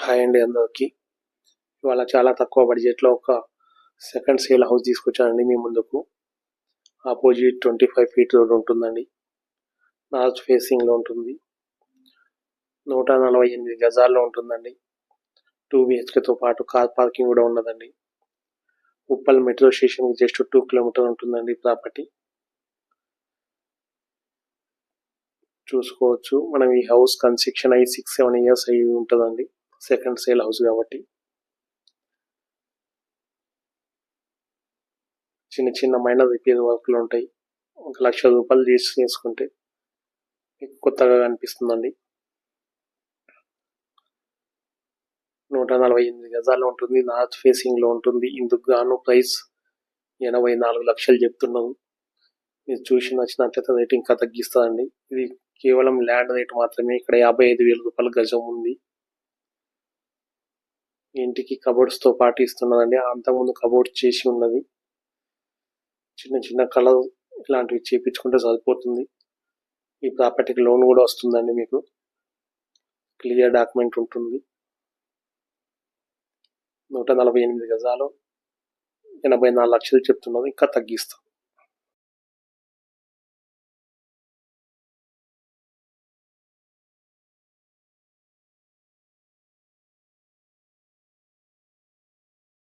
Hi అండి అందరికి. ఇవాళ చాలా తక్కువ బడ్జెట్లో ఒక సెకండ్ సేల్ హౌస్ తీసుకొచ్చానండి మీ ముందుకు. ఆపోజిట్ 25 ఫీట్ రోడ్ ఉంటుందండి. నార్త్ ఫేసింగ్లో ఉంటుంది. 148 గజాల్లో ఉంటుందండి. 2 BHKతో పాటు కార్ పార్కింగ్ కూడా ఉన్నదండి. Uppal metro station just 2 kilometre ఉంటుందండి ప్రాపర్టీ. చూసుకోవచ్చు. మనం ఈ హౌస్ కన్స్ట్రక్షన్ అయ్యి 6-7 ఇయర్స్ అయ్యి ఉంటుందండి. సెకండ్ సేల్ హౌస్ కాబట్టి చిన్న చిన్న మైనర్ రిపేర్ వర్క్లు ఉంటాయి. 1,00,000 రూపాయలు చేసుకుంటే కొత్తగా కనిపిస్తుందండి. 148 గజాల్లో ఉంటుంది. నార్త్ ఫేసింగ్లో ఉంటుంది. ఇందుకు గాను ప్రైస్ 84 లక్షలు చెప్తున్నాము. మీరు చూసి నచ్చినట్లయితే రేట్ ఇంకా తగ్గిస్తుందండి. ఇది కేవలం ల్యాండ్ రేట్ మాత్రమే. ఇక్కడ 55,000 రూపాయల గజం ఉంది. ఇంటికి కబోర్డ్స్తో పాటు ఇస్తున్నదండి. అంతకుముందు కబోర్డ్స్ చేసి ఉన్నది. చిన్న చిన్న కలర్ ఇలాంటివి చేపించుకుంటే సరిపోతుంది. ఈ ప్రాపర్టీకి లోన్ కూడా వస్తుందండి. మీకు క్లియర్ డాక్యుమెంట్ ఉంటుంది. 148 గజాలు 84 లక్షలు చెప్తున్నది. ఇంకా తగ్గిస్తాం.